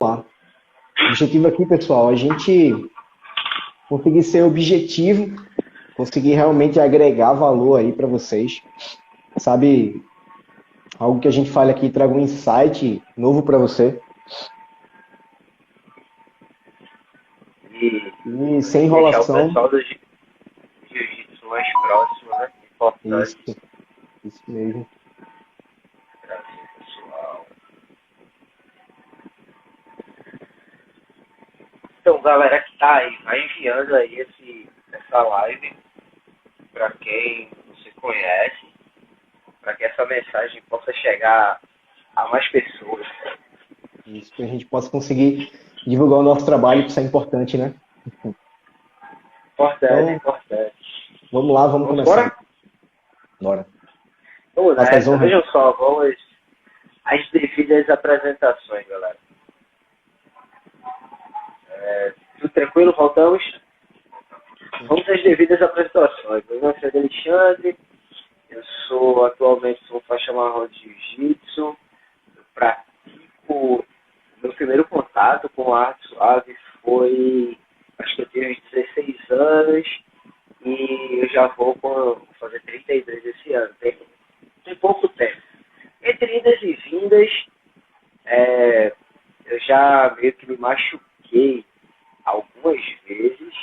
lá. O objetivo aqui, pessoal, a gente conseguir ser objetivo, conseguir realmente agregar valor aí para vocês. Sabe, algo que a gente fala aqui traga um insight novo para você. E, E sem e deixar o enrolação. pessoal do jiu-jitsu mais próximo, né? Isso, Importante. isso mesmo. Graças, pessoal. Então, galera que tá aí, vai enviando aí essa live para quem você conhece, para que essa mensagem possa chegar a mais pessoas. Isso, que a gente possa conseguir divulgar o nosso trabalho, que isso é importante, né? Importante, Então, importante. vamos lá, vamos Vamos começar. embora? Bora. Vamos Faça as nessa. honras. Vejam só, vamos às devidas apresentações, galera. Tudo tranquilo? Voltamos? Vamos às devidas apresentações. Meu nome é Fred Alexandre. Eu atualmente faixa marrom de jiu-jitsu. Eu pratico. Meu primeiro contato com a arte suave foi, acho que eu tinha uns 16 anos e eu já vou fazer 32 esse ano. Tem pouco tempo. Entre idas e vindas, eu já meio que me machuquei algumas vezes.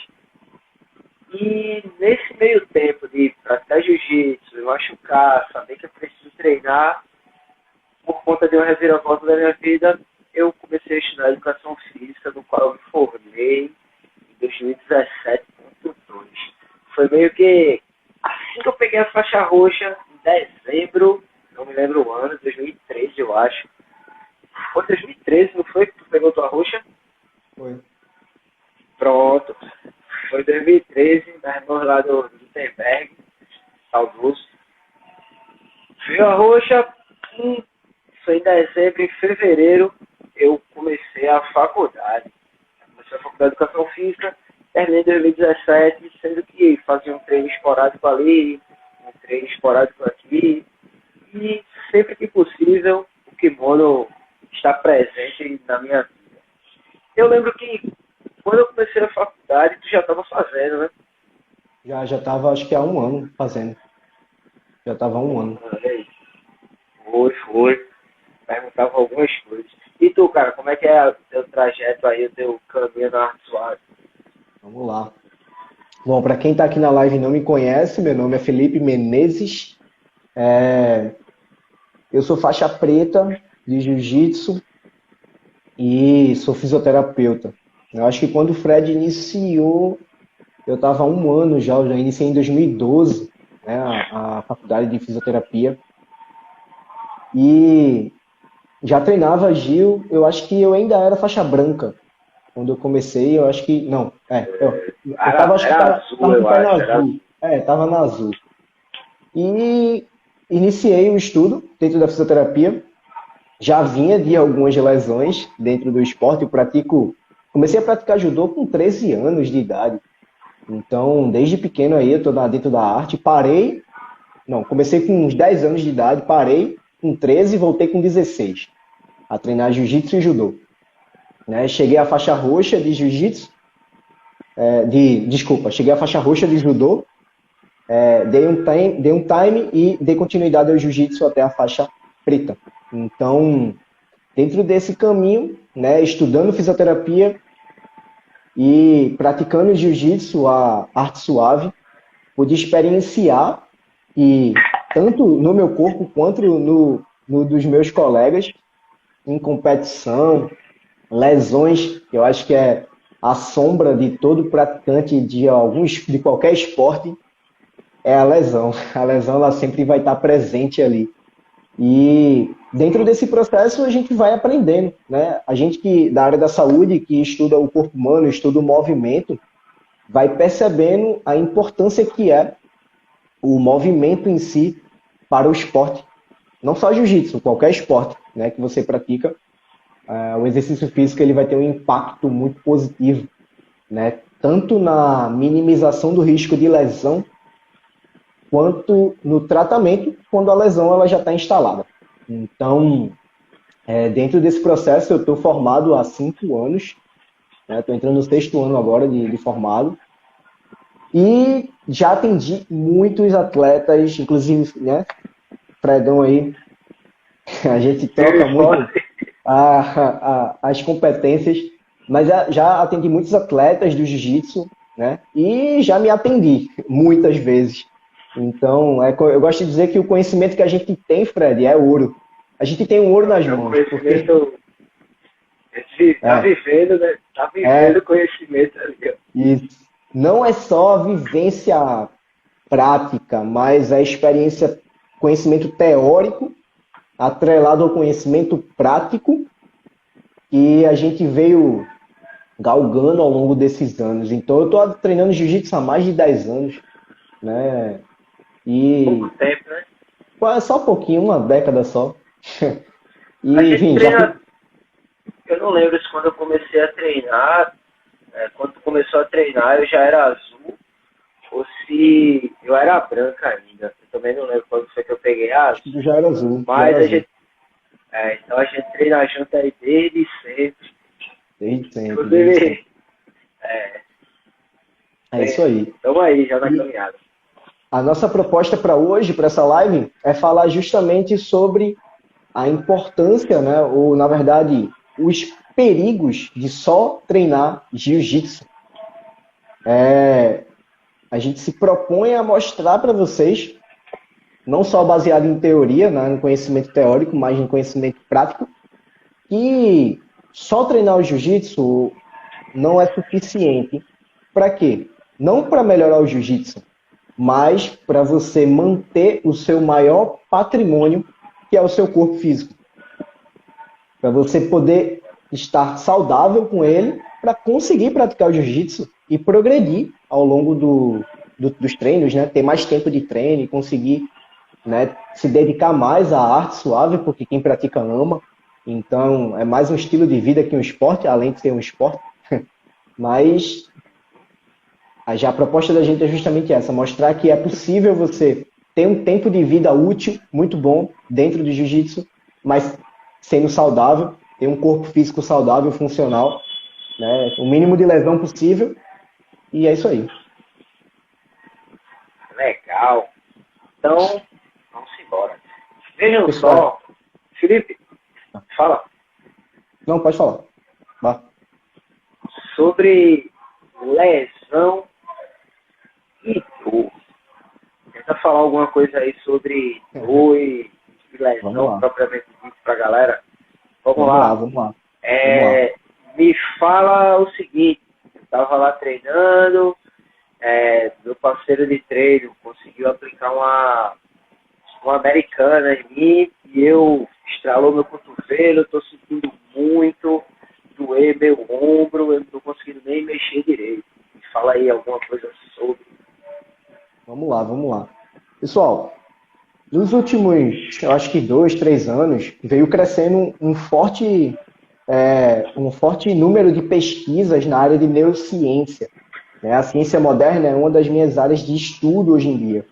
E nesse meio tempo de praticar jiu-jitsu, me machucar, saber que eu preciso treinar, por conta de uma reviravolta da minha vida, eu comecei a estudar educação física, no qual eu me formei em 2017.2. Foi meio que assim que eu peguei a faixa roxa, em dezembro, não me lembro o ano, 2013 eu acho. Foi 2013, não foi que tu pegou tua roxa? Foi. Pronto. Foi 2013, da irmã lá do Gutenberg, saudoso. Veio a roxa, foi em dezembro, em fevereiro, eu comecei a faculdade. Comecei a faculdade de Educação Física, terminei em 2017, sendo que fazia um treino esporádico ali, um treino esporádico aqui, e sempre que possível, o kimono está presente na minha vida. Eu lembro que quando eu comecei a faculdade, tu já estava fazendo, né? Já estava, acho que há um ano fazendo. Já estava há um ano. Foi. Perguntava algumas coisas. E tu, cara, como é que é o teu trajeto aí, o teu caminho na arte suave? Vamos lá. Bom, para quem está aqui na live e não me conhece, meu nome é Felipe Menezes. Eu sou faixa preta de jiu-jitsu e sou fisioterapeuta. Eu acho que quando o Fred iniciou, eu estava há um ano já, eu já iniciei em 2012, né, a faculdade de fisioterapia. E já treinava Gil, eu acho que eu ainda era faixa branca. Quando eu comecei, eu acho que. Não, eu tava, acho que Era tava azul, com o eu pé na acho. Era azul. azul. Tava na azul. E iniciei o estudo dentro da fisioterapia. Já vinha de algumas lesões dentro do esporte. Comecei a praticar judô com 13 anos de idade. Então, desde pequeno aí, eu tô dentro da arte. Comecei com uns 10 anos de idade, parei com 13 e voltei com 16 a treinar jiu-jitsu e judô. Né? Cheguei à faixa roxa de jiu-jitsu, cheguei à faixa roxa de judô, dei um time e dei continuidade ao jiu-jitsu até a faixa preta. Então, dentro desse caminho, né, estudando fisioterapia e praticando jiu-jitsu, a arte suave, pude experienciar e tanto no meu corpo quanto no dos meus colegas em competição, lesões, que eu acho que é a sombra de todo praticante de qualquer esporte, é a lesão. A lesão ela sempre vai estar presente ali. E dentro desse processo a gente vai aprendendo, né? A gente que da área da saúde, que estuda o corpo humano, estuda o movimento, vai percebendo a importância que é o movimento em si para o esporte. Não só jiu-jitsu, qualquer esporte, né, que você pratica, o exercício físico ele vai ter um impacto muito positivo, né? Tanto na minimização do risco de lesão, quanto no tratamento quando a lesão ela já está instalada. Então, Dentro desse processo, eu estou formado há 5 anos, né? Estou entrando no 6º ano agora de formado, e já atendi muitos atletas, inclusive, né, Fredão aí, a gente Firme troca e muito forte. as competências, mas já atendi muitos atletas do jiu-jitsu, né? E já me atendi muitas vezes. Então, eu gosto de dizer que o conhecimento que a gente tem, Fred, é ouro. A gente tem um ouro nas É um mãos, porque conhecimento. A gente tá é, vivendo, né? Tá vivendo é, o conhecimento ali, ó. e não é só a vivência prática, mas a experiência, conhecimento teórico atrelado ao conhecimento prático que a gente veio galgando ao longo desses anos. Então, eu estou treinando jiu-jitsu há mais de 10 anos, né? Pouco E tempo, né? só um pouquinho, uma década só. A E, gente enfim, já fiz. treina. Eu não lembro se quando eu comecei a treinar, quando tu começou a treinar eu já era azul, ou se eu era branca ainda. Eu também não lembro quando foi que eu peguei a Acho que azul. já era azul, já Mas era a azul. gente. Então a gente treina junto aí desde sempre. Desde sempre, desde sempre. Inclusive, é, É isso aí. estamos aí já na E caminhada. a nossa proposta para hoje, para essa live, é falar justamente sobre a importância, né? Ou, na verdade, os perigos de só treinar jiu-jitsu. A gente se propõe a mostrar para vocês, não só baseado em teoria, né, no conhecimento teórico, mas em conhecimento prático, que só treinar o jiu-jitsu não é suficiente. Para quê? Não para melhorar o jiu-jitsu, mas para você manter o seu maior patrimônio, que é o seu corpo físico. Para você poder estar saudável com ele, para conseguir praticar o jiu-jitsu e progredir ao longo dos treinos, né? Ter mais tempo de treino e conseguir, né, se dedicar mais à arte suave, porque quem pratica ama. Então, é mais um estilo de vida que um esporte, além de ser um esporte. Mas a proposta da gente é justamente essa, mostrar que é possível você ter um tempo de vida útil, muito bom, dentro do jiu-jitsu, mas sendo saudável, ter um corpo físico saudável, funcional, né? O mínimo de lesão possível, e é isso aí. Legal. Então, vamos embora. Vejam Pessoal, só, Felipe, fala não, pode falar. Vá. sobre lesão e dor. Tenta falar alguma coisa aí sobre dor e Vamos lesão lá, propriamente dito para a galera. Vamos vamos lá, lá. vamos lá. Vamos lá. Me fala o seguinte, eu estava lá treinando, meu parceiro de treino conseguiu aplicar uma americana em mim e eu estralou meu cotovelo, estou sentindo muito, doer meu ombro, eu não estou conseguindo nem mexer direito. Me fala aí alguma coisa sobre. Vamos lá, vamos lá. Pessoal, nos últimos, eu acho que 2, 3 anos, veio crescendo um forte número de pesquisas na área de neurociência, né? A ciência moderna é uma das minhas áreas de estudo hoje em dia.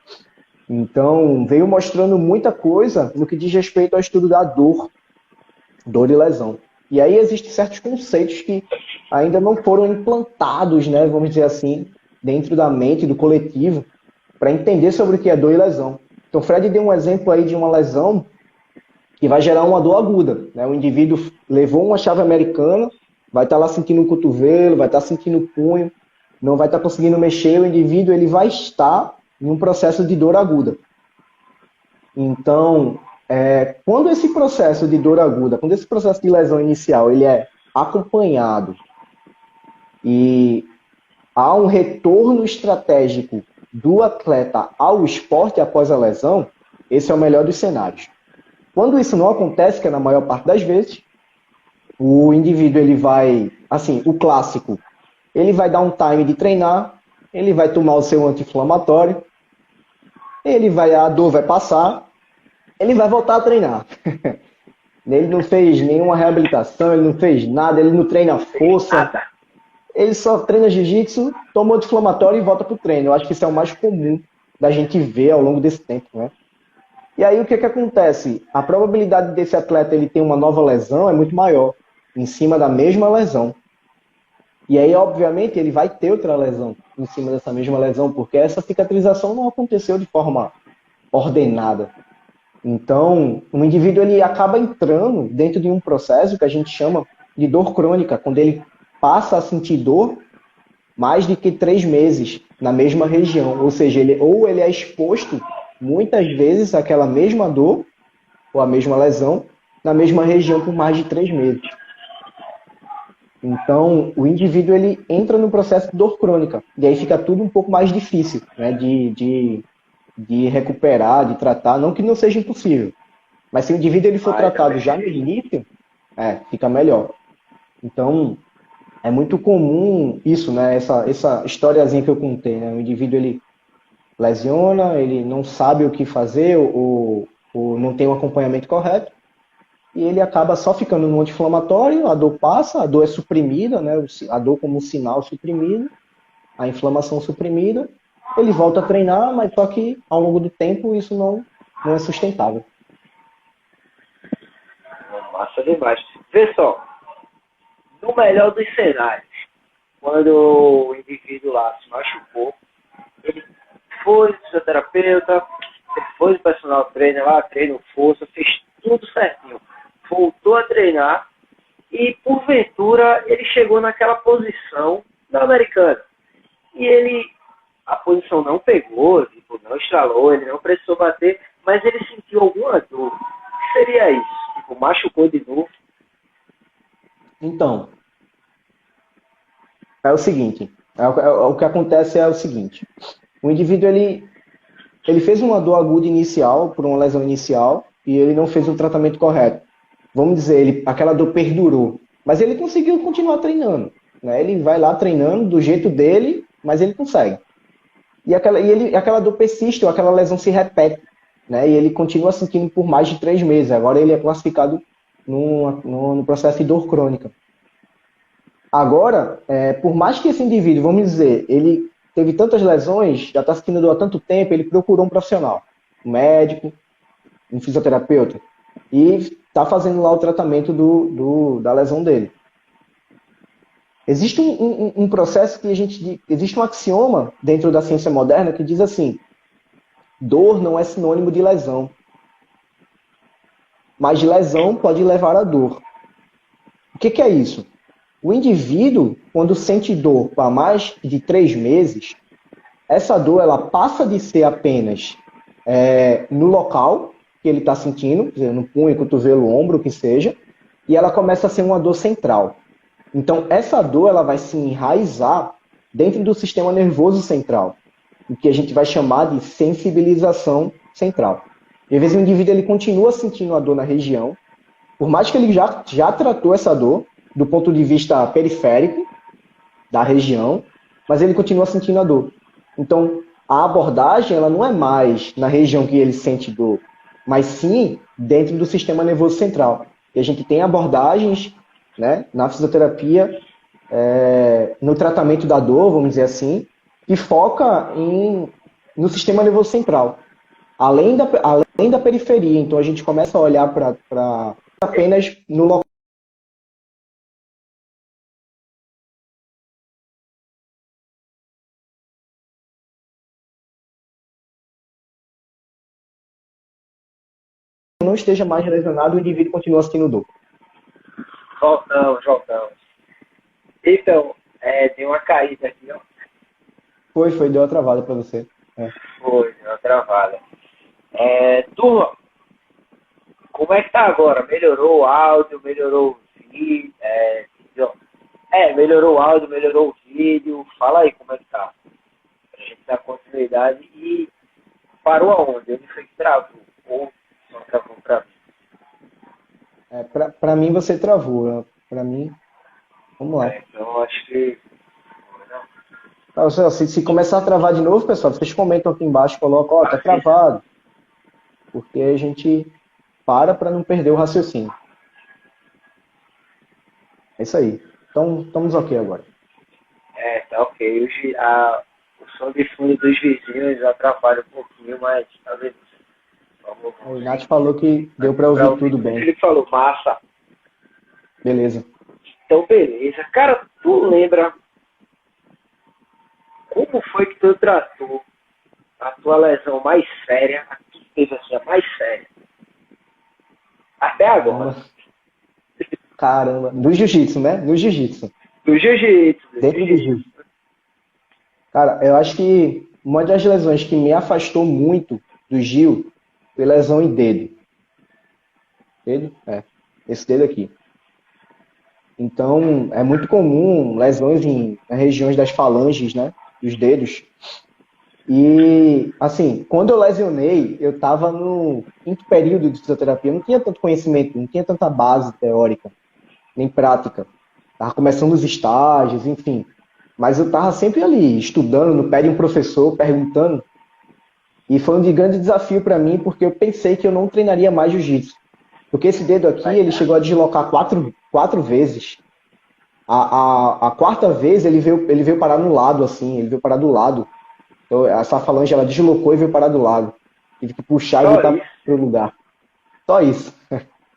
Então, veio mostrando muita coisa no que diz respeito ao estudo da dor e lesão. E aí existem certos conceitos que ainda não foram implantados, né, vamos dizer assim, dentro da mente do coletivo, para entender sobre o que é dor e lesão. Então, Fred deu um exemplo aí de uma lesão que vai gerar uma dor aguda, né? O indivíduo levou uma chave americana, vai estar lá sentindo o cotovelo, vai estar sentindo o punho, não vai estar conseguindo mexer, o indivíduo ele vai estar em um processo de dor aguda. Então, quando esse processo de dor aguda, quando esse processo de lesão inicial ele é acompanhado e há um retorno estratégico do atleta ao esporte após a lesão, esse é o melhor dos cenários. Quando isso não acontece, que é na maior parte das vezes, o indivíduo ele vai, assim, o clássico, ele vai dar um time de treinar, ele vai tomar o seu anti-inflamatório, a dor vai passar, ele vai voltar a treinar. Ele não fez nenhuma reabilitação, ele não fez nada, ele não treina força, Nada. ele só treina jiu-jitsu, toma anti-inflamatório e volta pro treino. Eu acho que isso é o mais comum da gente ver ao longo desse tempo, né? E aí o que que acontece? A probabilidade desse atleta ele ter uma nova lesão é muito maior, em cima da mesma lesão. E aí, obviamente, ele vai ter outra lesão em cima dessa mesma lesão, porque essa cicatrização não aconteceu de forma ordenada. Então, o indivíduo ele acaba entrando dentro de um processo que a gente chama de dor crônica, quando ele passa a sentir dor mais de que 3 meses na mesma região. Ou seja, ele é exposto muitas vezes àquela mesma dor ou à mesma lesão na mesma região por mais de 3 meses. Então, o indivíduo ele entra no processo de dor crônica, e aí fica tudo um pouco mais difícil, né, de recuperar, de tratar, não que não seja impossível, mas se o indivíduo ele for Mas tratado já no início, fica melhor. Então, é muito comum isso, né, essa historiazinha que eu contei, né, o indivíduo ele lesiona, ele não sabe o que fazer, ou não tem um acompanhamento correto, e ele acaba só ficando no anti-inflamatório, a dor passa, a dor é suprimida, né? A dor como um sinal suprimido, a inflamação suprimida, ele volta a treinar, mas só que ao longo do tempo isso não é sustentável. massa demais. Vê só, no melhor dos cenários, quando o indivíduo lá se machucou, ele foi no fisioterapeuta, ele foi no personal trainer lá, treinou força, fez tudo certinho. Voltou a treinar e, porventura, ele chegou naquela posição da americana. E a posição não pegou, tipo, não estralou, ele não precisou bater, mas ele sentiu alguma dor. O que seria isso? Tipo, machucou de novo? Então, é o seguinte, o que acontece é o seguinte, o indivíduo ele fez uma dor aguda inicial, por uma lesão inicial, e ele não fez um tratamento correto. Vamos dizer, aquela dor perdurou, mas ele conseguiu continuar treinando, né? Ele vai lá treinando do jeito dele, mas ele consegue. E aquela dor persiste, ou aquela lesão se repete, né? E ele continua sentindo por mais de 3 meses. Agora ele é classificado no processo de dor crônica. Agora, por mais que esse indivíduo, vamos dizer, ele teve tantas lesões, já está sentindo dor há tanto tempo, ele procurou um profissional, um médico, um fisioterapeuta, e está fazendo lá o tratamento da lesão dele. Existe um processo que existe um axioma dentro da ciência moderna que diz assim: dor não é sinônimo de lesão, mas lesão pode levar a dor. O que é isso? O indivíduo, quando sente dor há mais de 3 meses, essa dor ela passa de ser apenas no local que ele está sentindo, quer dizer, no punho, cotovelo, ombro, o que seja, e ela começa a ser uma dor central. Então, essa dor ela vai se enraizar dentro do sistema nervoso central, o que a gente vai chamar de sensibilização central. E às vezes o indivíduo ele continua sentindo a dor na região, por mais que ele já tratou essa dor do ponto de vista periférico da região, mas ele continua sentindo a dor. Então, a abordagem ela não é mais na região que ele sente dor, mas sim dentro do sistema nervoso central. E a gente tem abordagens, né, na fisioterapia, no tratamento da dor, vamos dizer assim, que foca no sistema nervoso central, além da periferia. Então, a gente começa a olhar para apenas no local. Não esteja mais lesionado, o indivíduo continua sentindo dor. Voltamos. Então, deu uma caída aqui, ó. Foi, deu uma travada para você. Foi, deu uma travada. Turma, como é que tá agora? Melhorou o áudio, melhorou o vídeo? Melhorou o áudio, melhorou o vídeo. Fala aí como é que tá. Pra gente dar continuidade. E parou aonde? Onde foi que travou? Ou só travou pra mim? Para mim você travou. Para mim, vamos lá. Então acho que... Não, se começar a travar de novo, pessoal, vocês comentam aqui embaixo, colocam, tá travado. Porque a gente para não perder o raciocínio. É isso aí. Então, estamos ok agora. Tá ok. O som de fundo dos vizinhos atrapalha um pouquinho, mas talvez O Nath falou que deu para ouvir tudo bem. Ele falou, massa. Beleza. Então, beleza. Cara, tu lembra como foi que tu tratou a tua lesão mais séria, a que teve assim, a mais séria? Até agora. Caramba. Do jiu-jitsu, né? No jiu-jitsu. Do jiu-jitsu. Dentro do jiu-jitsu. Cara, eu acho que uma das lesões que me afastou muito do Gil foi lesão em dedo. Dedo? É. Esse dedo aqui. Então, é muito comum lesões nas regiões das falanges, né? Dos dedos. E, assim, quando eu lesionei, eu estava no quinto período de fisioterapia. Eu não tinha tanto conhecimento, não tinha tanta base teórica, nem prática. Estava começando os estágios, enfim. Mas eu estava sempre ali, estudando no pé de um professor, perguntando. E foi um grande desafio para mim, porque eu pensei que eu não treinaria mais jiu-jitsu. Porque esse dedo aqui, ele chegou a deslocar quatro vezes. A quarta vez, ele veio parar no lado, assim, ele veio parar do lado. Então, essa falange, ela deslocou e veio parar do lado. Tive que puxar e voltar para o lugar. Só isso.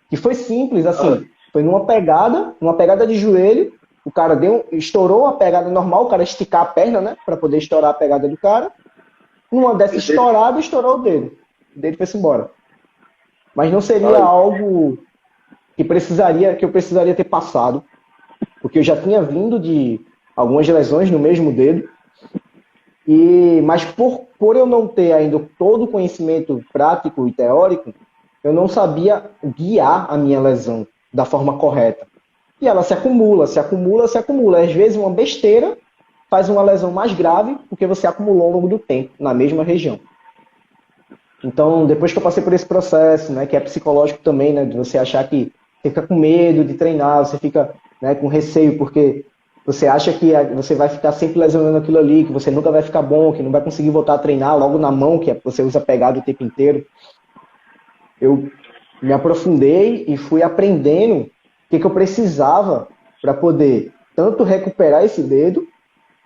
Que foi simples, assim. Foi numa pegada de joelho. O cara estourou a pegada normal, o cara esticar a perna, né? Para poder estourar a pegada do cara. Numa dessa estourada, estourou o dedo. O dedo foi-se embora. Mas não seria algo que eu precisaria ter passado. Porque eu já tinha vindo de algumas lesões no mesmo dedo. Mas por eu não ter ainda todo o conhecimento prático e teórico, eu não sabia guiar a minha lesão da forma correta. E ela se acumula, se acumula, se acumula. Às vezes uma besteira faz uma lesão mais grave porque você acumulou ao longo do tempo, na mesma região. Então, depois que eu passei por esse processo, né, que é psicológico também, né, de você achar que você fica com medo de treinar, você fica, né, com receio porque você acha que você vai ficar sempre lesionando aquilo ali, que você nunca vai ficar bom, que não vai conseguir voltar a treinar logo na mão, que você usa pegada o tempo inteiro. Eu me aprofundei e fui aprendendo o que eu precisava para poder tanto recuperar esse dedo,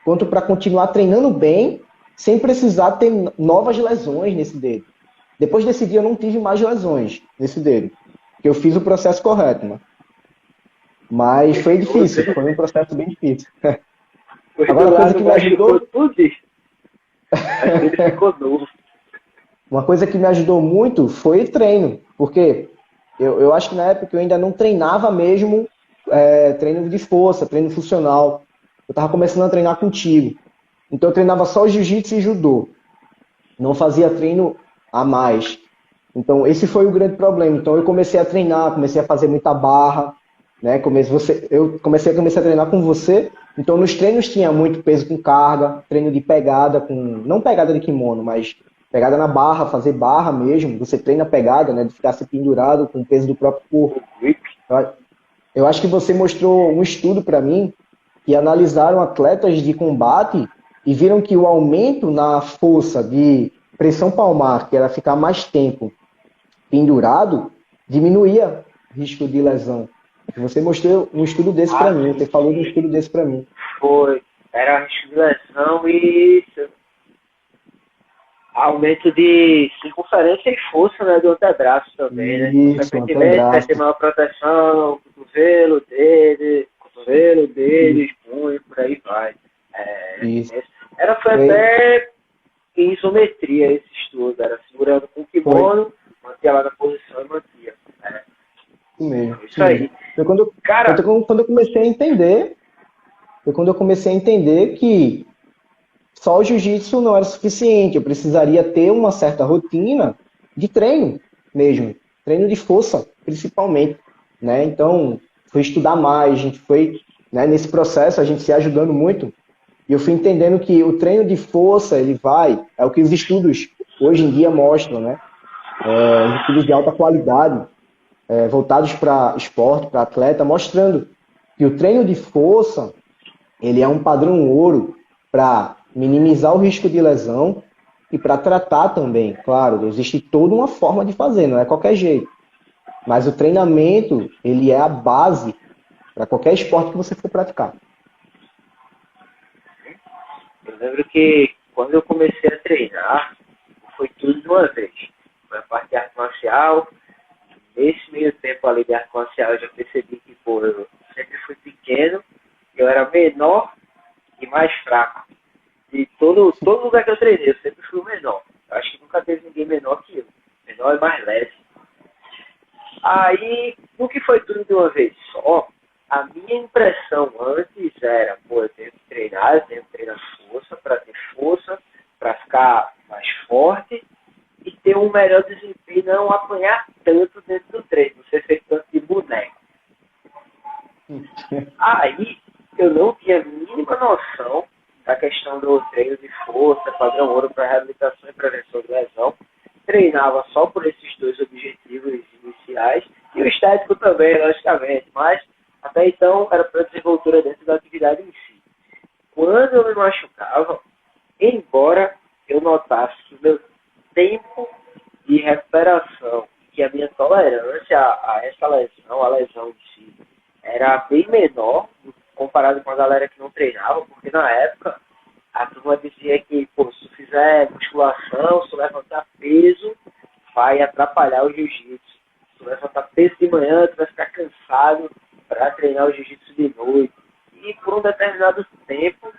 quanto para continuar treinando bem, sem precisar ter novas lesões nesse dedo. Depois desse dia eu não tive mais lesões nesse dedo, porque eu fiz o processo correto, né? Mas foi difícil, foi um processo bem difícil. Agora, a coisa que me ajudou... Tudo isso. Ele ficou novo. Uma coisa que me ajudou muito foi treino, porque eu acho que na época eu ainda não treinava mesmo treino de força, treino funcional. Eu estava começando a treinar contigo. Então eu treinava só jiu-jitsu e judô. Não fazia treino a mais. Então esse foi o grande problema. Então eu comecei a treinar, comecei a fazer muita barra, né? Eu comecei a treinar com você. Então nos treinos tinha muito peso com carga, treino de pegada, não pegada de kimono, mas pegada na barra, fazer barra mesmo. Você treina pegada, né? De ficar se pendurado com o peso do próprio corpo. Eu acho que você mostrou um estudo para mim que analisaram atletas de combate e viram que o aumento na força de pressão palmar, que era ficar mais tempo pendurado, diminuía o risco de lesão. Você mostrou um estudo desse para mim, você falou de um estudo desse para mim. Foi. Era risco de lesão e aumento de circunferência e força, né, do antebraço também, né? Isso, antebraço. Vai ter maior proteção, cotovelo, dedo, punho, por aí vai. Isso. Foi até em isometria esse estudo, era segurando com o kimono, mantia lá na posição e mantia. Isso mesmo. Isso aí. Foi quando eu comecei a entender, que só o jiu-jitsu não era suficiente, eu precisaria ter uma certa rotina de treino mesmo, treino de força, principalmente, né? Então, foi estudar mais, a gente foi, né, nesse processo, a gente se ajudando muito, e eu fui entendendo que o treino de força, é o que os estudos hoje em dia mostram, né? Estudos de alta qualidade, voltados para esporte, para atleta, mostrando que o treino de força, ele é um padrão ouro para minimizar o risco de lesão e para tratar também. Claro, existe toda uma forma de fazer, não é qualquer jeito. Mas o treinamento, ele é a base para qualquer esporte que você for praticar. Eu lembro que quando eu comecei a treinar, foi tudo de uma vez. foi a parte de arte marcial. Nesse meio tempo ali de arte marcial, eu já percebi que, pô, eu sempre fui pequeno, eu era menor e mais fraco. De todo lugar que eu treinei, eu sempre fui o menor. Eu acho que nunca teve ninguém menor que eu. Menor e mais leve. Aí, no que foi tudo de uma vez só, a minha impressão antes era, pô, eu tenho que treinar, eu tenho que treinar força para ter força, para ficar mais forte e ter um melhor desempenho, não apanhar tanto dentro do treino, não ser feito tanto de boneco. Aí, eu não tinha a mínima noção da questão do treino de força, padrão ouro para reabilitação e prevenção de lesão. Treinava só por esses dois objetivos iniciais e o estético também, logicamente, mas até então era para desenvoltura dentro da atividade em si. Quando eu me machucava, embora eu notasse que o meu tempo de recuperação e a minha tolerância a essa lesão, a lesão em si, era bem menor comparado com a galera que não treinava, porque na época a turma dizia que, pô, se tu fizer musculação, se tu levantar peso, vai atrapalhar o jiu-jitsu. Se tu levantar peso de manhã, tu vai ficar cansado para treinar o jiu-jitsu de noite. E por um determinado tempo,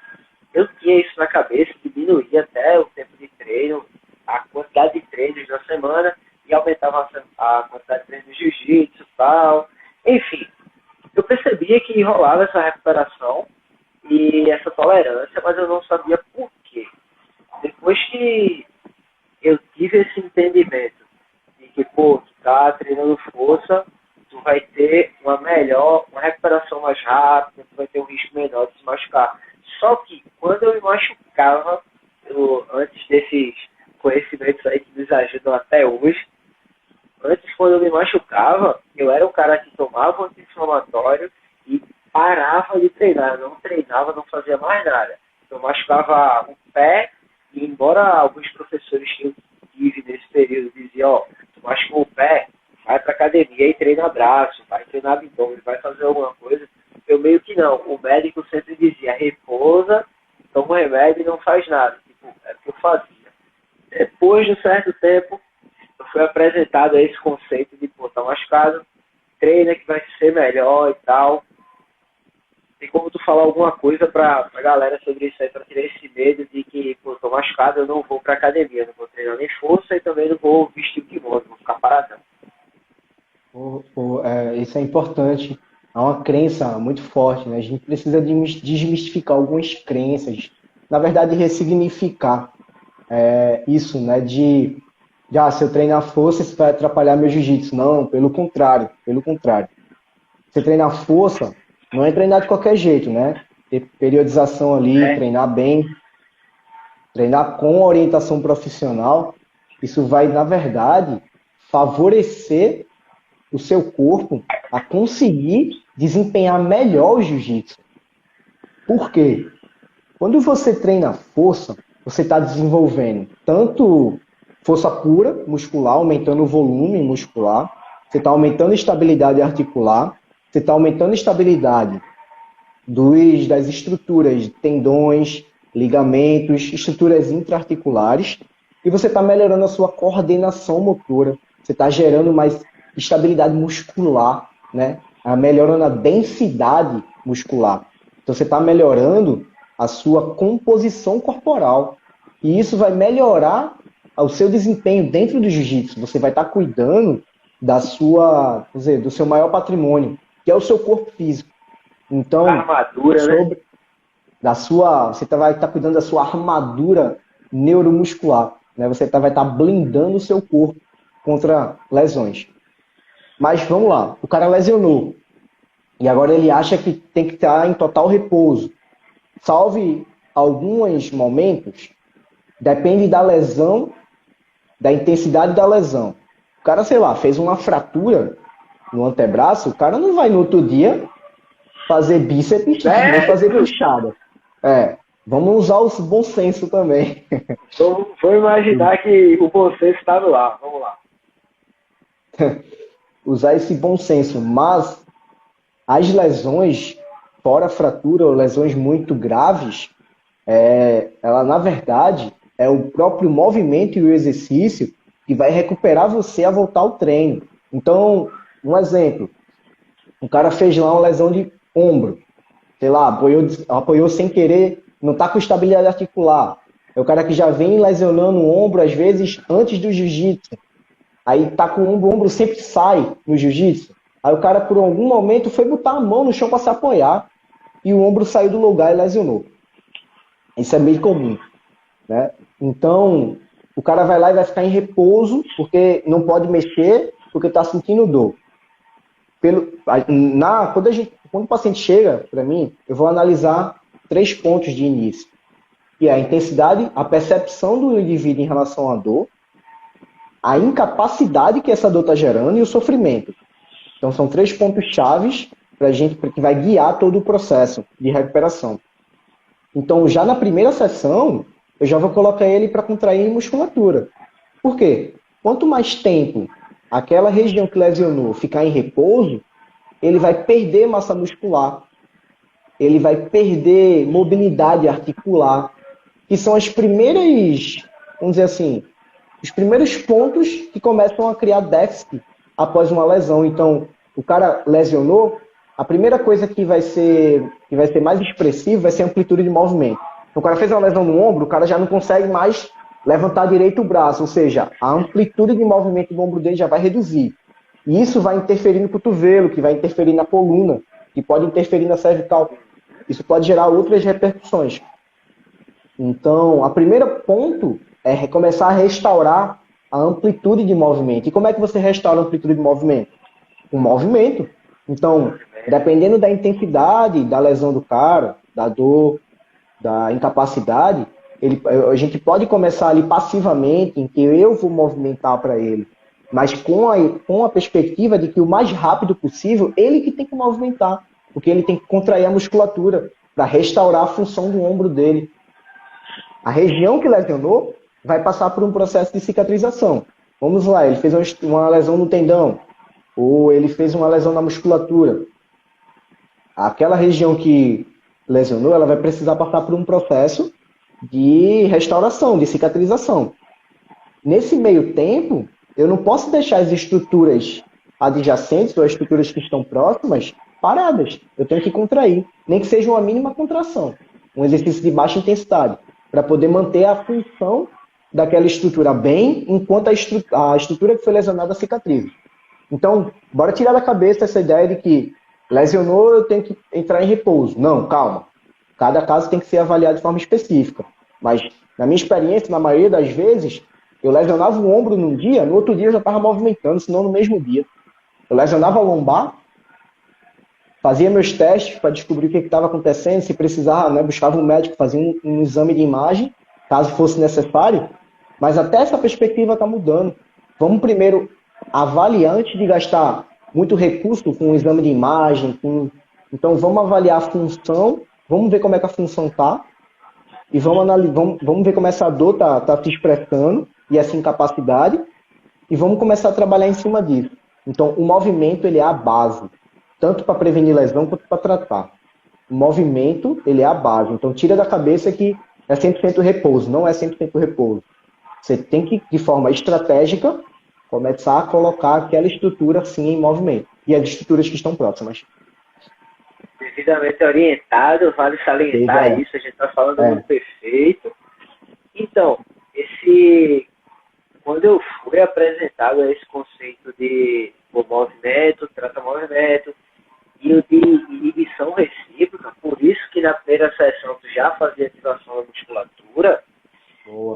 eu tinha isso na cabeça, diminuía até o tempo de treino, a quantidade de treinos na semana, e aumentava a quantidade de treinos de jiu-jitsu e tal. Enfim, eu percebia que rolava essa recuperação e essa tolerância, mas eu não sabia por quê. Depois que eu tive esse entendimento de que, pô, tu tá treinando força, tu vai ter uma recuperação mais rápida, tu vai ter um risco menor de se machucar. Só que quando eu me machucava, antes desses conhecimentos aí que nos ajudam até hoje, antes, quando eu me machucava, eu era um cara que tomava anti-inflamatório e parava de treinar. Eu não treinava, não fazia mais nada. Eu machucava o pé e, embora alguns professores que eu tive nesse período diziam, ó, tu machucou o pé, vai pra academia e treina braço, vai treinar abdômen, vai fazer alguma coisa. Eu meio que não. O médico sempre dizia, repousa, toma um remédio e não faz nada. Tipo, é o que eu fazia. Depois de um certo tempo, eu fui apresentado a esse conceito de, pô, tá machucado, treina que vai ser melhor e tal. Tem como tu falar alguma coisa pra galera sobre isso aí, pra tirar esse medo de que, pô, tô machucado, eu não vou pra academia, não vou treinar nem força e também não vou vestir o kimono, vou ficar paradão. Isso é importante. Há uma crença muito forte, né? A gente precisa desmistificar algumas crenças. Na verdade, ressignificar isso, né? Se eu treinar força, isso vai atrapalhar meu jiu-jitsu. Não, pelo contrário, pelo contrário. Você treinar força, não é treinar de qualquer jeito, né? Ter periodização ali, treinar bem, treinar com orientação profissional. Isso vai, na verdade, favorecer o seu corpo a conseguir desempenhar melhor o jiu-jitsu. Por quê? Quando você treina força, você está desenvolvendo tanto força pura, muscular, aumentando o volume muscular, você está aumentando a estabilidade articular, você está aumentando a estabilidade das estruturas, tendões, ligamentos, estruturas intraarticulares, e você está melhorando a sua coordenação motora, você está gerando mais estabilidade muscular, né? Melhorando a densidade muscular. Então você está melhorando a sua composição corporal. E isso vai melhorar o seu desempenho dentro do jiu-jitsu. Você vai estar cuidando do seu maior patrimônio, que é o seu corpo físico. Então, armadura, né? Você vai estar cuidando da sua armadura neuromuscular, né? Você vai estar blindando o seu corpo contra lesões. Mas vamos lá, o cara lesionou e agora ele acha que tem que estar em total repouso. Salve alguns momentos, depende da lesão, da intensidade da lesão. O cara, sei lá, fez uma fratura no antebraço, o cara não vai no outro dia fazer bíceps, nem fazer puxada. Vamos usar o bom senso também. Vou imaginar que o bom senso está no ar, vamos lá. Usar esse bom senso, mas as lesões, fora fratura ou lesões muito graves, ela na verdade é o próprio movimento e o exercício que vai recuperar você a voltar ao treino. Então, um exemplo, o cara fez lá uma lesão de ombro, sei lá, apoiou sem querer, não está com estabilidade articular. É o cara que já vem lesionando o ombro, às vezes, antes do jiu-jitsu. Aí tá com o ombro sempre sai no jiu-jitsu. Aí o cara, por algum momento, foi botar a mão no chão para se apoiar e o ombro saiu do lugar e lesionou. Isso é bem comum, né? Então, o cara vai lá e vai ficar em repouso, porque não pode mexer, porque está sentindo dor. Quando o paciente chega para mim, eu vou analisar 3 pontos de início, que é a intensidade, a percepção do indivíduo em relação à dor, a incapacidade que essa dor está gerando e o sofrimento. Então, são 3 pontos chaves para a gente, que vai guiar todo o processo de recuperação. Então, já na primeira sessão, eu já vou colocar ele para contrair musculatura. Por quê? Quanto mais tempo aquela região que lesionou ficar em repouso, ele vai perder massa muscular, ele vai perder mobilidade articular, que são as primeiras, vamos dizer assim, os primeiros pontos que começam a criar déficit após uma lesão. Então, o cara lesionou, a primeira coisa que vai ser mais expressivo vai ser a amplitude de movimento. Então, o cara fez uma lesão no ombro, o cara já não consegue mais levantar direito o braço, ou seja, a amplitude de movimento do ombro dele já vai reduzir. E isso vai interferir no cotovelo, que vai interferir na coluna, que pode interferir na cervical. Isso pode gerar outras repercussões. Então, o primeiro ponto é começar a restaurar a amplitude de movimento. E como é que você restaura a amplitude de movimento? Com movimento. Então, dependendo da intensidade da lesão do cara, da dor, da incapacidade, a gente pode começar ali passivamente, em que eu vou movimentar para ele, mas com a perspectiva de que o mais rápido possível, ele que tem que movimentar, porque ele tem que contrair a musculatura para restaurar a função do ombro dele. A região que lesionou vai passar por um processo de cicatrização. Vamos lá, ele fez uma lesão no tendão, ou ele fez uma lesão na musculatura. Aquela região que lesionou, ela vai precisar passar por um processo de restauração, de cicatrização. Nesse meio tempo, eu não posso deixar as estruturas adjacentes ou as estruturas que estão próximas paradas. Eu tenho que contrair, nem que seja uma mínima contração, um exercício de baixa intensidade, para poder manter a função daquela estrutura bem, enquanto a estrutura que foi lesionada cicatriza. Então, bora tirar da cabeça essa ideia de que lesionou, eu tenho que entrar em repouso. Não, calma. Cada caso tem que ser avaliado de forma específica. Mas, na minha experiência, na maioria das vezes, eu lesionava o ombro num dia, no outro dia eu já estava movimentando, se não no mesmo dia. Eu lesionava a lombar, fazia meus testes para descobrir o que estava acontecendo, se precisava, né, buscava um médico, fazia um exame de imagem, caso fosse necessário. Mas até essa perspectiva está mudando. Vamos primeiro avaliar antes de gastar muito recurso com o exame de imagem. Então vamos avaliar a função, vamos ver como é que a função está e vamos ver como essa dor está se expressando e essa incapacidade e vamos começar a trabalhar em cima disso. Então o movimento ele é a base, tanto para prevenir lesão quanto para tratar. O movimento ele é a base. Então tira da cabeça que é 100% repouso, não é 100% repouso. Você tem que, de forma estratégica, começar a colocar aquela estrutura sim em movimento. E as estruturas que estão próximas. Devidamente orientado, vale salientar isso, a gente está falando muito perfeito. Então, quando eu fui apresentado a esse conceito de movimento, trata-movimento, e o de inibição recíproca, por isso que na primeira sessão tu já fazia ativação da musculatura.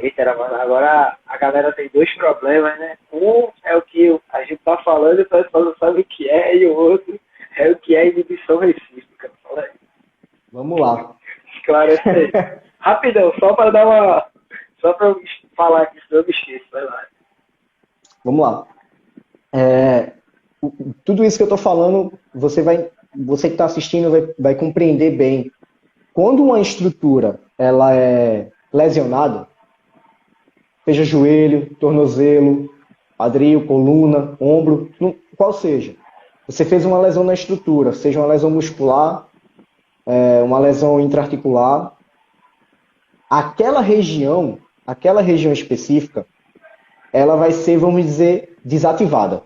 Eita, agora a galera tem 2 problemas, né? Um é o que a gente tá falando e o pessoal não sabe o que é, e o outro é o que é inibição recíproca. Fala aí. Vamos lá. Esclarece aí. Rapidão, só para eu falar aqui, senão eu me esqueço. Vai lá. Vamos lá. Tudo isso que eu tô falando, você que está assistindo vai compreender bem. Quando uma estrutura ela é lesionada, seja joelho, tornozelo, quadril, coluna, ombro, qual seja. Você fez uma lesão na estrutura, seja uma lesão muscular, uma lesão intraarticular. Aquela região específica, ela vai ser, vamos dizer, desativada.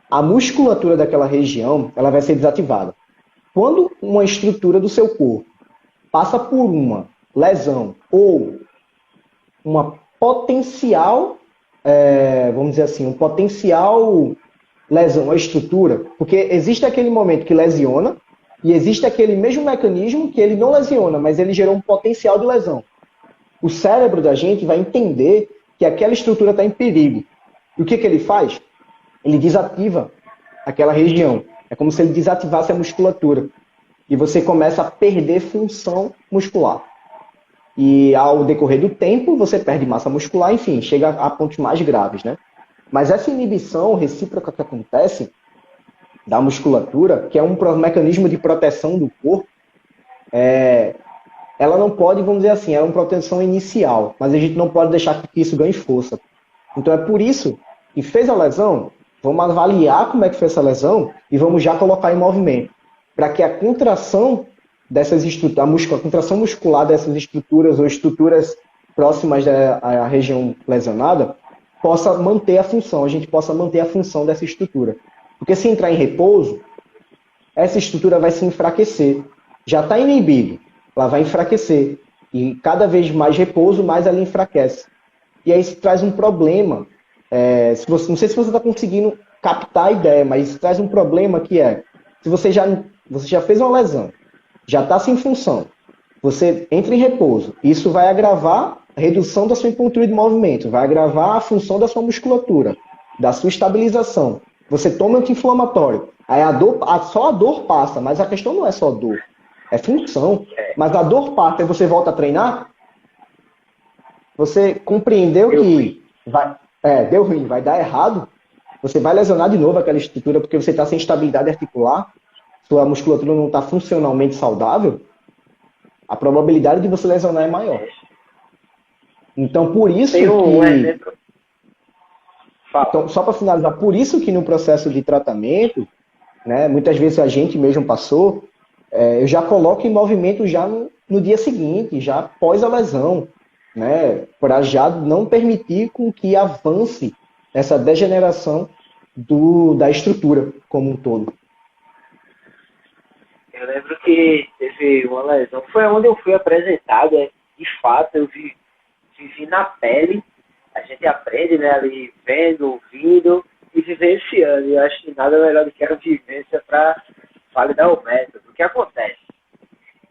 A musculatura daquela região, ela vai ser desativada. Quando uma estrutura do seu corpo passa por uma lesão ou uma potencial, vamos dizer assim, um potencial lesão à estrutura, porque existe aquele momento que lesiona e existe aquele mesmo mecanismo que ele não lesiona, mas ele gerou um potencial de lesão. O cérebro da gente vai entender que aquela estrutura está em perigo. E o que ele faz? Ele desativa aquela região. É como se ele desativasse a musculatura. E você começa a perder função muscular. E ao decorrer do tempo, você perde massa muscular, enfim, chega a pontos mais graves, né? Mas essa inibição recíproca que acontece da musculatura, que é um mecanismo de proteção do corpo, ela não pode, vamos dizer assim, é uma proteção inicial, mas a gente não pode deixar que isso ganhe força. Então é por isso que fez a lesão, vamos avaliar como é que foi essa lesão e vamos já colocar em movimento, para que a contração dessas estruturas, a contração muscular dessas estruturas ou estruturas próximas à região lesionada possa manter a função, a gente possa manter a função dessa estrutura. Porque se entrar em repouso, essa estrutura vai se enfraquecer. Já está inibido, ela vai enfraquecer. E cada vez mais repouso, mais ela enfraquece. E aí isso traz um problema. Não sei se você está conseguindo captar a ideia, mas isso traz um problema que se você já fez uma lesão, já está sem função, você entra em repouso, isso vai agravar a redução da sua amplitude de movimento, vai agravar a função da sua musculatura, da sua estabilização. Você toma anti-inflamatório, aí só a dor passa, mas a questão não é só dor, é função. Mas a dor passa e você volta a treinar, você compreendeu que deu ruim, vai dar errado, você vai lesionar de novo aquela estrutura porque você está sem estabilidade articular, sua musculatura não está funcionalmente saudável, a probabilidade de você lesionar é maior. Então, por isso Então, só para finalizar, por isso que no processo de tratamento, né, muitas vezes a gente mesmo passou, eu já coloco em movimento já no dia seguinte, já após a lesão, né, para já não permitir com que avance essa degeneração da estrutura como um todo. Eu lembro que teve uma lesão, foi onde eu fui apresentado, de fato, eu vivi na pele, a gente aprende, né, ali vendo, ouvindo e vivenciando. E eu acho que nada melhor do que a vivência para validar o método. O que acontece?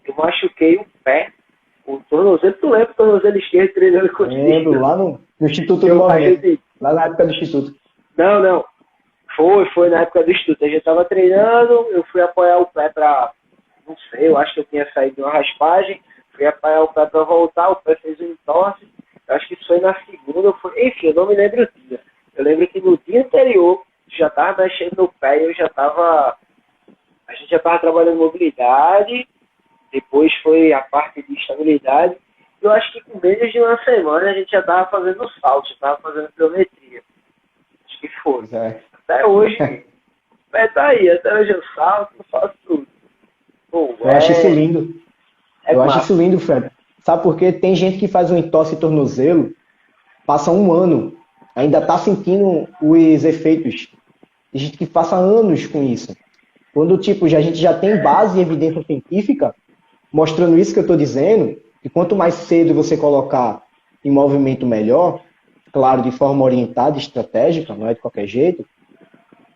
Eu machuquei o pé, o tornozelo, tu lembra o tornozelo esquerdo treinando contigo? Lembro, lá no Instituto do Movimento, lá na época do Instituto. Não. Foi na época do Instituto. A gente tava treinando, eu fui apoiar o pé pra, não sei, eu acho que eu tinha saído de uma raspagem, fui apoiar o pé pra voltar, o pé fez um entorse, eu acho que isso foi na segunda, enfim, eu não me lembro o dia. Eu lembro que no dia anterior, já tava mexendo no pé e a gente já tava trabalhando mobilidade, depois foi a parte de estabilidade. Eu acho que com menos de uma semana a gente já tava fazendo salto, já tava fazendo pliometria. Acho que foi. Até hoje, o pé tá aí, até hoje eu salto, eu faço tudo. Pô, eu acho isso lindo. Eu acho isso lindo, Fred. Sabe por quê? Tem gente que faz um entorse de tornozelo, passa um ano, ainda tá sentindo os efeitos. Tem gente que passa anos com isso. Quando, a gente já tem base e evidência científica mostrando isso que eu estou dizendo, que quanto mais cedo você colocar em movimento melhor, claro, de forma orientada, estratégica, não é de qualquer jeito,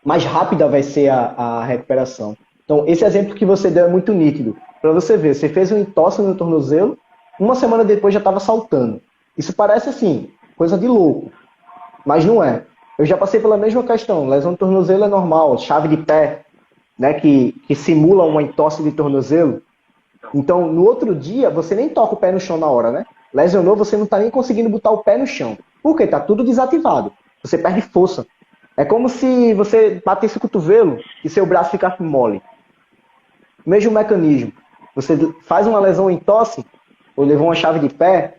mais rápida vai ser a recuperação. Então, esse exemplo que você deu é muito nítido. Para você ver, você fez um entorse no tornozelo, uma semana depois já estava saltando. Isso parece, assim, coisa de louco, mas não é. Eu já passei pela mesma questão. Lesão de tornozelo é normal, chave de pé, né, que simula uma entorse de tornozelo. Então, no outro dia, você nem toca o pé no chão na hora, né? Lesionou, você não está nem conseguindo botar o pé no chão. Por quê? Está tudo desativado. Você perde força. É como se você batesse o cotovelo e seu braço ficasse mole. Mesmo mecanismo. Você faz uma lesão em tosse, ou levou uma chave de pé,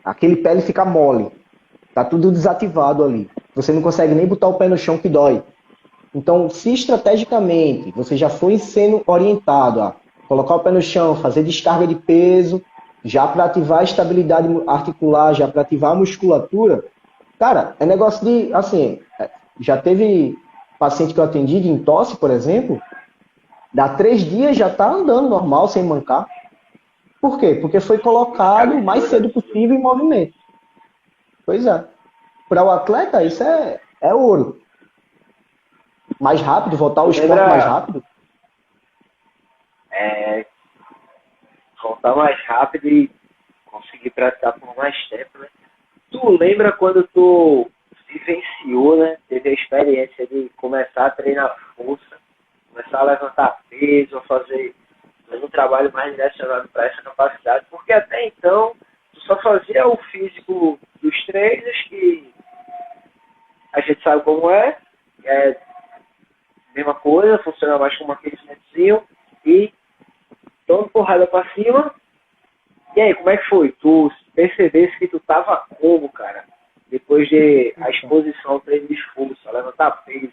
aquele pé ele fica mole. Está tudo desativado ali. Você não consegue nem botar o pé no chão que dói. Então, se estrategicamente você já foi sendo orientado a colocar o pé no chão, fazer descarga de peso, já para ativar a estabilidade articular, já para ativar a musculatura, Cara, é negócio de, assim, já teve paciente que eu atendi de entorse, por exemplo, dá 3 dias já tá andando normal, sem mancar. Por quê? Porque foi colocado o mais cedo possível em movimento. Pois é. Para o atleta, isso é ouro. Mais rápido, voltar ao esporte mais Lembra, rápido. é, voltar mais rápido e conseguir praticar por mais tempo, né? Tu lembra quando tu vivenciou, né? Teve a experiência de começar a treinar força, começar a levantar peso, a fazer um trabalho mais direcionado para essa capacidade, porque até então tu só fazia o físico dos treinos, que a gente sabe como é mesma coisa, funciona mais como um aquecimentozinho e dando porrada para cima. E aí, como é que foi? Tu percebesse que tu tava como, cara? Depois de a exposição ao treino de esforço, a levantar peso.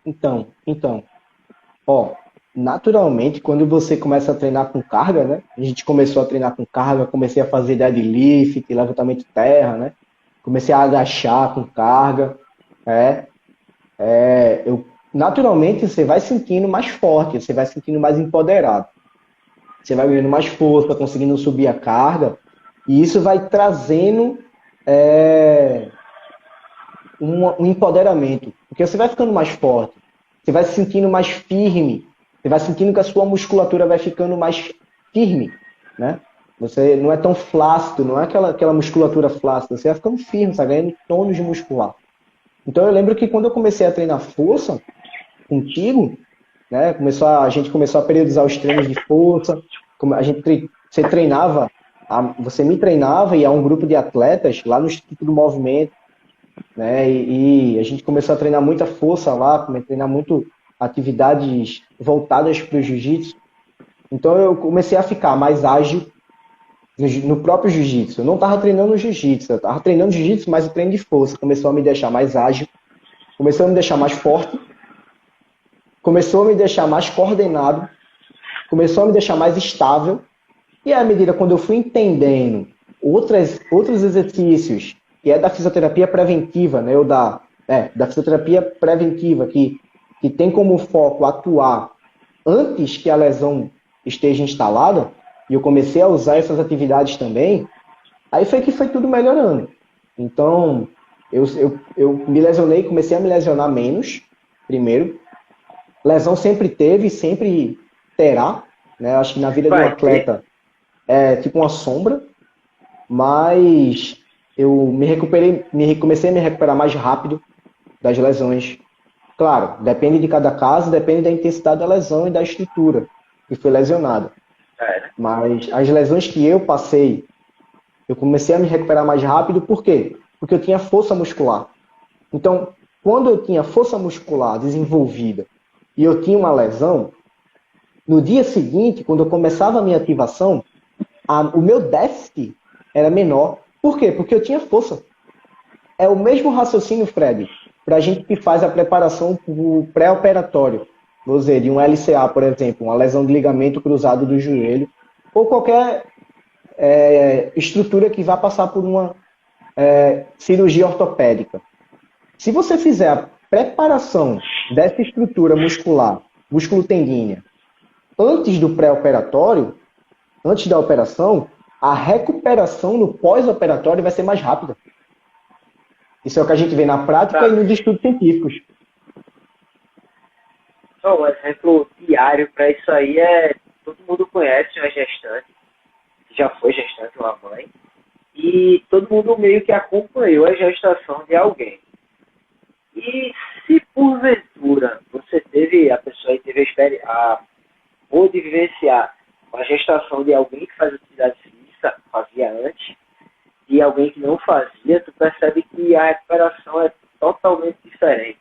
Então, ó, naturalmente, quando você começa a treinar com carga, né? A gente começou a treinar com carga, comecei a fazer deadlift, levantamento terra, né? Comecei a agachar com carga, é, naturalmente você vai sentindo mais forte, você vai sentindo mais empoderado, você vai ganhando mais força, conseguindo subir a carga, e isso vai trazendo é, um empoderamento, porque você vai ficando mais forte, você vai se sentindo mais firme, você vai sentindo que a sua musculatura vai ficando mais firme, né? Você não é tão flácido, não é aquela musculatura flácida, você vai ficando firme, você vai ganhando tônus muscular. Então eu lembro que quando eu comecei a treinar força contigo, né, a gente começou a periodizar os treinos de força, você treinava, você me treinava e há um grupo de atletas lá no Instituto do Movimento, né? E a gente começou a treinar muita força lá, a treinar muito atividades voltadas para o jiu-jitsu. Então eu comecei a ficar mais ágil no próprio jiu-jitsu. Eu não estava treinando jiu-jitsu, eu estava treinando jiu-jitsu, mas o treino de força começou a me deixar mais ágil, começou a me deixar mais forte, começou a me deixar mais coordenado, começou a me deixar mais estável. E à medida quando eu fui entendendo outros exercícios, que é da fisioterapia preventiva, né, da fisioterapia preventiva, que tem como foco atuar antes que a lesão esteja instalada, e eu comecei a usar essas atividades também, aí foi que foi tudo melhorando. Então, eu me lesionei, comecei a me lesionar menos, primeiro. Lesão sempre teve, sempre terá, né? Eu acho que na vida de um Vai ter. atleta é tipo uma sombra, mas eu me recuperei, comecei a me recuperar mais rápido das lesões. Claro, depende de cada caso, depende da intensidade da lesão e da estrutura que foi lesionada. Né? Mas as lesões que eu passei, eu comecei a me recuperar mais rápido, por quê? Porque eu tinha força muscular. Então, quando eu tinha força muscular desenvolvida e eu tinha uma lesão, no dia seguinte, quando eu começava a minha ativação, o meu déficit era menor. Por quê? Porque eu tinha força. É o mesmo raciocínio, Fred, para a gente que faz a preparação pré-operatório. Vou dizer, de um LCA, por exemplo, uma lesão de ligamento cruzado do joelho, ou qualquer estrutura que vá passar por uma cirurgia ortopédica. Se você fizer a preparação dessa estrutura muscular, músculo-tendínea, antes do pré-operatório, antes da operação, a recuperação no pós-operatório vai ser mais rápida. Isso é o que a gente vê na prática e nos estudos científicos. Então, um exemplo diário para isso aí é, todo mundo conhece uma gestante, que já foi gestante, uma mãe, e todo mundo meio que acompanhou a gestação de alguém. E se porventura você teve, a pessoa aí teve pôde vivenciar a gestação de alguém que faz atividade física, fazia antes, e alguém que não fazia, tu percebe que a recuperação é totalmente diferente.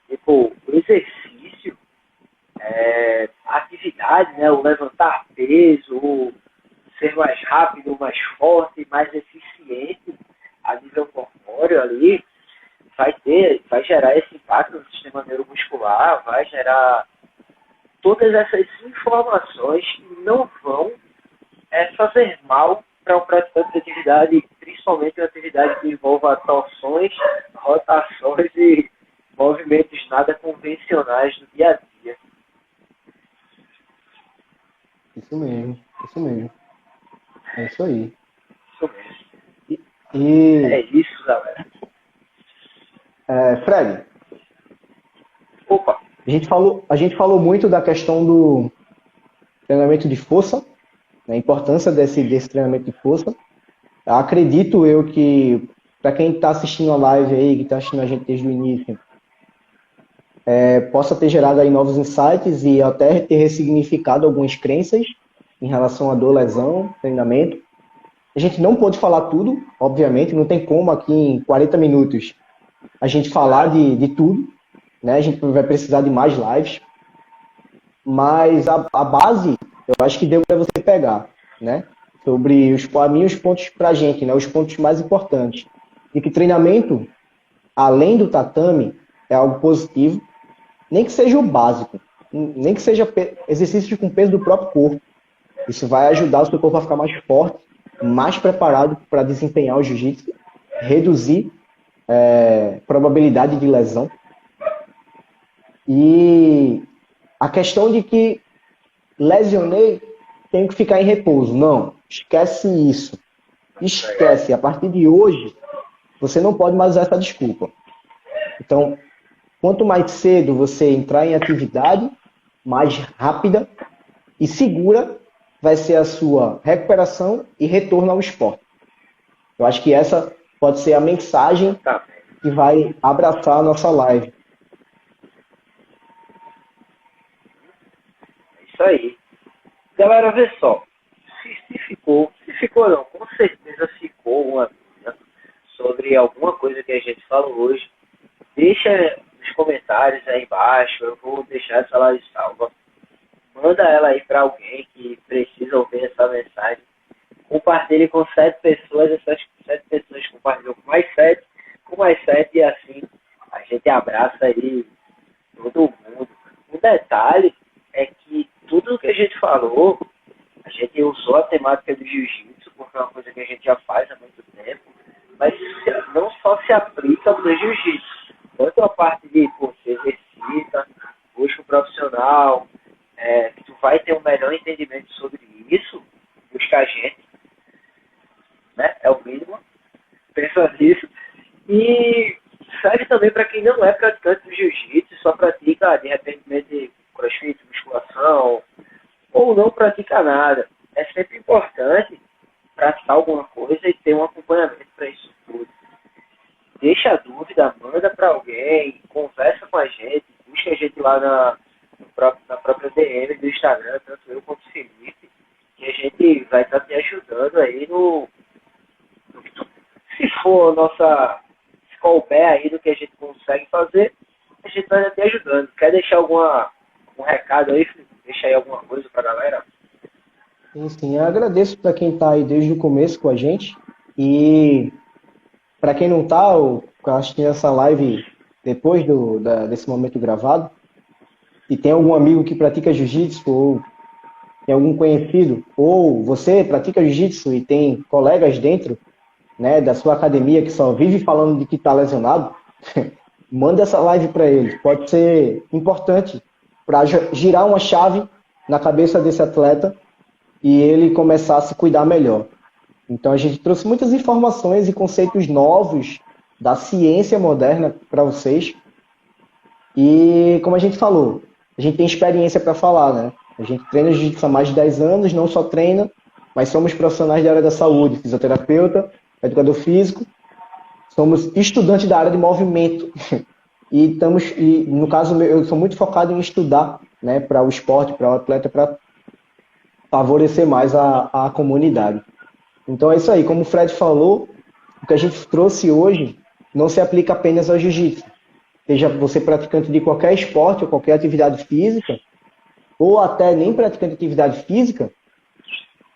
Tipo, o exercício, a atividade, né, o levantar peso, o ser mais rápido, mais forte, mais eficiente a nível corpóreo ali, vai gerar esse impacto no sistema neuromuscular, vai gerar todas essas informações que não vão fazer mal para um praticante de atividade, principalmente uma atividade que envolva torções, rotações e movimentos nada convencionais do dia a dia. Isso mesmo, isso mesmo. É isso aí. Isso mesmo. É E, isso, galera. Fred, Opa, a gente falou muito da questão do treinamento de força, né, a importância desse treinamento de força. Acredito eu que, para quem está assistindo a live aí, que está assistindo a gente desde o início, possa ter gerado aí novos insights e até ter ressignificado algumas crenças em relação à dor, lesão, treinamento. A gente não pôde falar tudo, obviamente, não tem como aqui em 40 minutos a gente falar de tudo, né? A gente vai precisar de mais lives, mas a base eu acho que deu para você pegar, né? Sobre os pontos para a gente, né? Os pontos mais importantes. De que treinamento, além do tatame, é algo positivo, nem que seja o básico, nem que seja exercícios com peso do próprio corpo. Isso vai ajudar o seu corpo a ficar mais forte, mais preparado para desempenhar o jiu-jitsu, reduzir probabilidade de lesão. E a questão de que lesionei, tenho que ficar em repouso. Não, esquece isso. Esquece. A partir de hoje, você não pode mais usar essa desculpa. Então, quanto mais cedo você entrar em atividade, mais rápida e segura vai ser a sua recuperação e retorno ao esporte. Eu acho que essa pode ser a mensagem que vai abraçar a nossa live. é isso aí. Galera, vê só. Se ficou não, com certeza ficou uma dúvida sobre alguma coisa que a gente falou hoje. Deixa nos comentários aí embaixo, eu vou deixar essa live salva. Manda ela aí para alguém que precisa ouvir essa mensagem. Compartilhe com 7 pessoas, essas 7 pessoas compartilham com mais 7 e assim a gente abraça aí todo mundo. Um detalhe é que tudo que a gente falou, a gente usou a temática do jiu-jitsu, porque é uma coisa que a gente já faz há muito tempo, mas não só se aplica para o jiu-jitsu. Tanto a parte de você exercita, busca um profissional, que tu vai ter um melhor entendimento sobre isso, busca a gente, né? É o mínimo. Pensa nisso. E serve também para quem não é praticante do jiu-jitsu, só pratica, de repente, crossfit, musculação, ou não pratica nada. É sempre importante praticar alguma coisa e ter um acompanhamento para isso tudo. Deixa a dúvida, manda para alguém, conversa com a gente, busca a gente lá na própria DM do Instagram, tanto eu quanto o Felipe, que a gente vai estar te ajudando aí no que tu, se for se couber aí do que a gente consegue fazer, a gente vai estar te ajudando. Quer deixar algum recado aí, Felipe? Deixa aí alguma coisa pra galera? Sim, eu agradeço para quem está aí desde o começo com a gente. E para quem não está, assistindo essa live depois desse momento gravado, e tem algum amigo que pratica jiu-jitsu, ou tem algum conhecido, ou você pratica jiu-jitsu e tem colegas dentro, né, da sua academia que só vive falando de que está lesionado, manda essa live para eles. Pode ser importante para girar uma chave na cabeça desse atleta e ele começar a se cuidar melhor. Então a gente trouxe muitas informações e conceitos novos da ciência moderna para vocês. E como a gente falou, a gente tem experiência para falar, né? A gente treina jiu-jitsu há mais de 10 anos, não só treina, mas somos profissionais da área da saúde, fisioterapeuta, educador físico, somos estudantes da área de movimento. E no caso, eu sou muito focado em estudar, né, para o esporte, para o atleta, para favorecer mais a comunidade. Então é isso aí, como o Fred falou, o que a gente trouxe hoje não se aplica apenas ao jiu-jitsu. Seja você praticante de qualquer esporte ou qualquer atividade física, ou até nem praticante de atividade física,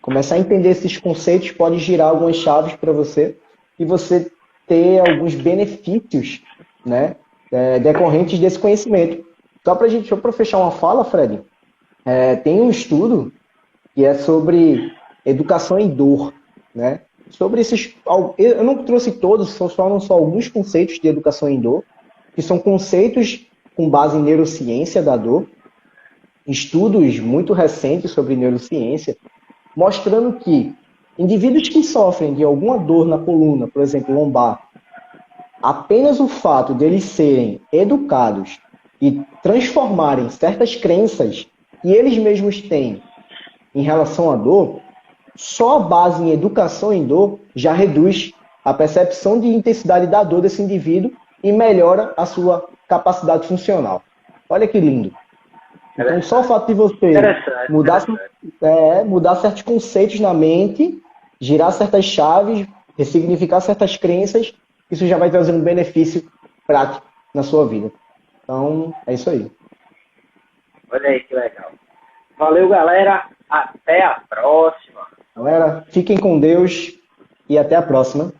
começar a entender esses conceitos pode girar algumas chaves para você e você ter alguns benefícios, né, decorrentes desse conhecimento. Só para fechar uma fala, Fred, tem um estudo que é sobre educação em dor, né? sobre esses. Eu não trouxe todos, são só alguns conceitos de educação em dor, que são conceitos com base em neurociência da dor, estudos muito recentes sobre neurociência, mostrando que indivíduos que sofrem de alguma dor na coluna, por exemplo, lombar, apenas o fato deles serem educados e transformarem certas crenças que eles mesmos têm em relação à dor, só a base em educação em dor já reduz a percepção de intensidade da dor desse indivíduo e melhora a sua capacidade funcional. Olha que lindo. Então, só o fato de você mudar certos conceitos na mente, girar certas chaves, ressignificar certas crenças, isso já vai trazer um benefício prático na sua vida. Então, é isso aí. Olha aí que legal. Valeu, galera. Até a próxima. Galera, fiquem com Deus e até a próxima.